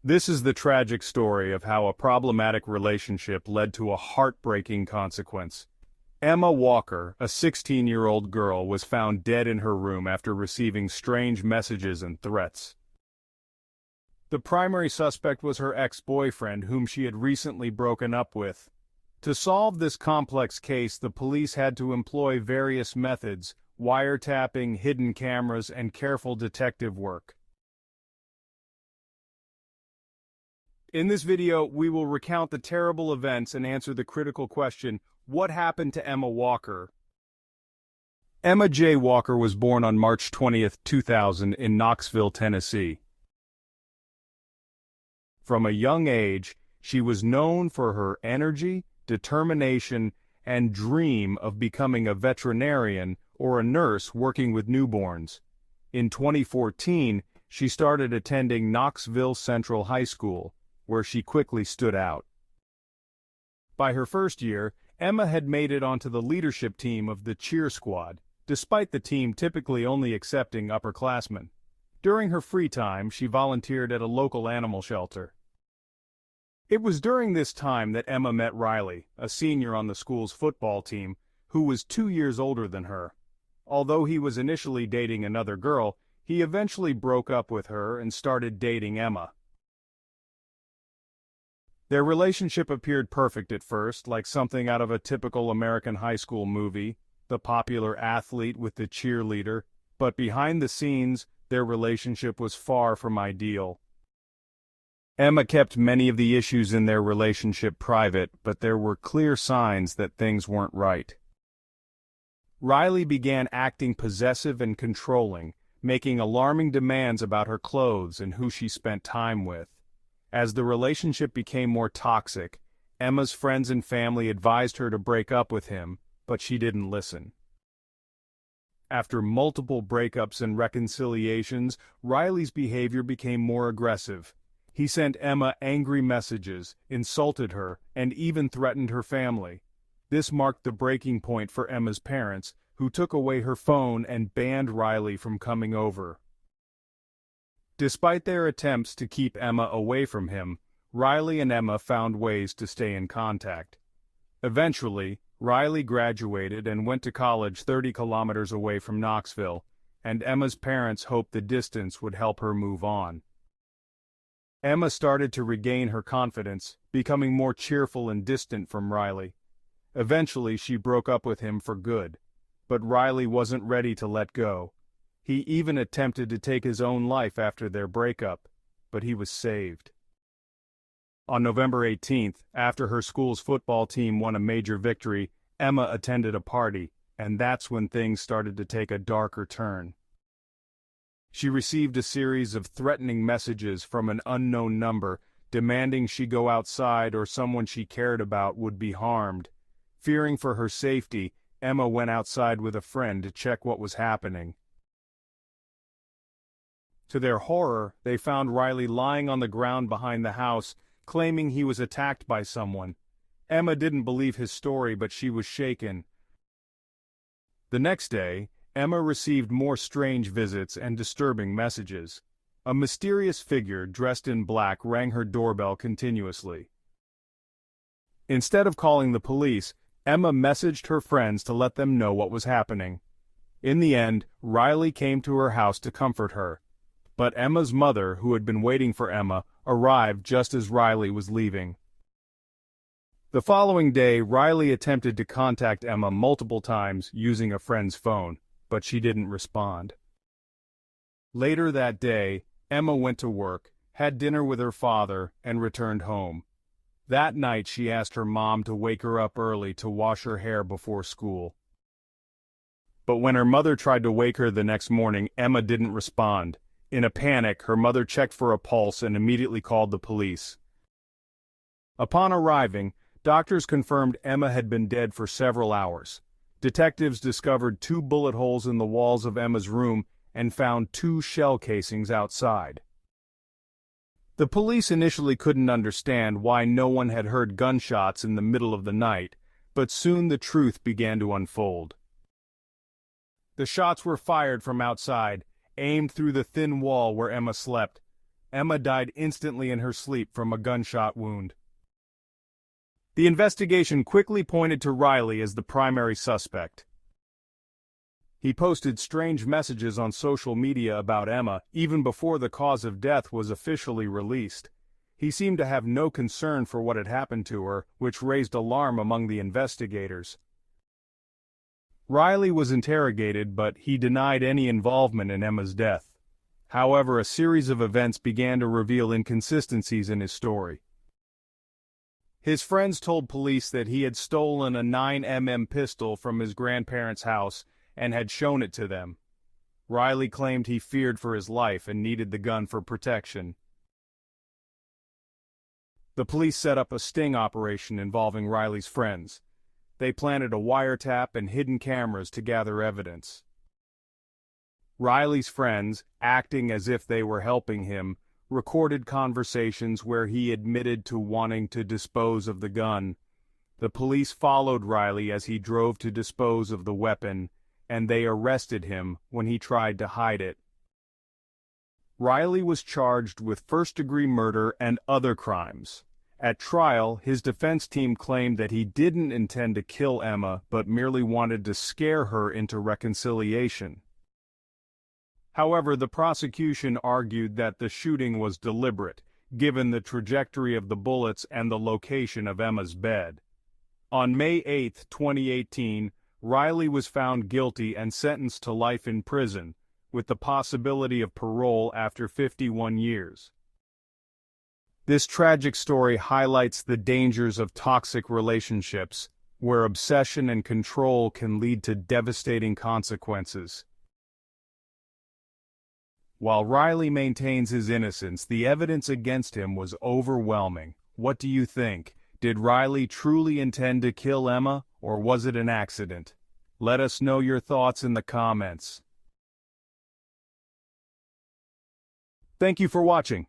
This is the tragic story of how a problematic relationship led to a heartbreaking consequence. Emma Walker, a 16-year-old girl, was found dead in her room after receiving strange messages and threats. The primary suspect was her ex-boyfriend, whom she had recently broken up with. To solve this complex case, the police had to employ various methods: wiretapping, hidden cameras, and careful detective work. In this video, we will recount the terrible events and answer the critical question: what happened to Emma Walker? Emma J. Walker was born on March 20th, 2000 in Knoxville, Tennessee. From a young age, she was known for her energy, determination, and dream of becoming a veterinarian or a nurse working with newborns. In 2014, she started attending Knoxville Central High School, where she quickly stood out. By her first year, Emma had made it onto the leadership team of the cheer squad, despite the team typically only accepting upperclassmen. During her free time, she volunteered at a local animal shelter. It was during this time that Emma met Riley, a senior on the school's football team, who was 2 years older than her. Although he was initially dating another girl, he eventually broke up with her and started dating Emma. Their relationship appeared perfect at first, like something out of a typical American high school movie, the popular athlete with the cheerleader, but behind the scenes, their relationship was far from ideal. Emma kept many of the issues in their relationship private, but there were clear signs that things weren't right. Riley began acting possessive and controlling, making alarming demands about her clothes and who she spent time with. As the relationship became more toxic, Emma's friends and family advised her to break up with him, but she didn't listen. After multiple breakups and reconciliations, Riley's behavior became more aggressive. He sent Emma angry messages, insulted her, and even threatened her family. This marked the breaking point for Emma's parents, who took away her phone and banned Riley from coming over. Despite their attempts to keep Emma away from him, Riley and Emma found ways to stay in contact. Eventually, Riley graduated and went to college 30 kilometers away from Knoxville, and Emma's parents hoped the distance would help her move on. Emma started to regain her confidence, becoming more cheerful and distant from Riley. Eventually, she broke up with him for good, but Riley wasn't ready to let go. He even attempted to take his own life after their breakup, but he was saved. On November 18th, after her school's football team won a major victory, Emma attended a party, and that's when things started to take a darker turn. She received a series of threatening messages from an unknown number, demanding she go outside or someone she cared about would be harmed. Fearing for her safety, Emma went outside with a friend to check what was happening. To their horror, they found Riley lying on the ground behind the house, claiming he was attacked by someone. Emma didn't believe his story, but she was shaken. The next day, Emma received more strange visits and disturbing messages. A mysterious figure dressed in black rang her doorbell continuously. Instead of calling the police, Emma messaged her friends to let them know what was happening. In the end, Riley came to her house to comfort her. But Emma's mother, who had been waiting for Emma, arrived just as Riley was leaving. The following day, Riley attempted to contact Emma multiple times using a friend's phone, but she didn't respond. Later that day, Emma went to work, had dinner with her father, and returned home. That night, she asked her mom to wake her up early to wash her hair before school. But when her mother tried to wake her the next morning, Emma didn't respond. In a panic, her mother checked for a pulse and immediately called the police. Upon arriving, doctors confirmed Emma had been dead for several hours. Detectives discovered 2 bullet holes in the walls of Emma's room and found 2 shell casings outside. The police initially couldn't understand why no one had heard gunshots in the middle of the night, but soon the truth began to unfold. The shots were fired from outside, aimed through the thin wall where Emma slept. Emma died instantly in her sleep from a gunshot wound. The investigation quickly pointed to Riley as the primary suspect. He posted strange messages on social media about Emma even before the cause of death was officially released. He seemed to have no concern for what had happened to her, which raised alarm among the investigators. Riley was interrogated, but he denied any involvement in Emma's death. However, a series of events began to reveal inconsistencies in his story. His friends told police that he had stolen a 9mm pistol from his grandparents' house and had shown it to them. Riley claimed he feared for his life and needed the gun for protection. The police set up a sting operation involving Riley's friends. They planted a wiretap and hidden cameras to gather evidence. Riley's friends, acting as if they were helping him, recorded conversations where he admitted to wanting to dispose of the gun. The police followed Riley as he drove to dispose of the weapon, and they arrested him when he tried to hide it. Riley was charged with first-degree murder and other crimes. At trial, his defense team claimed that he didn't intend to kill Emma but merely wanted to scare her into reconciliation. However, the prosecution argued that the shooting was deliberate, given the trajectory of the bullets and the location of Emma's bed. On May 8, 2018, Riley was found guilty and sentenced to life in prison, with the possibility of parole after 51 years. This tragic story highlights the dangers of toxic relationships, where obsession and control can lead to devastating consequences. While Riley maintains his innocence, the evidence against him was overwhelming. What do you think? Did Riley truly intend to kill Emma, or was it an accident? Let us know your thoughts in the comments. Thank you for watching.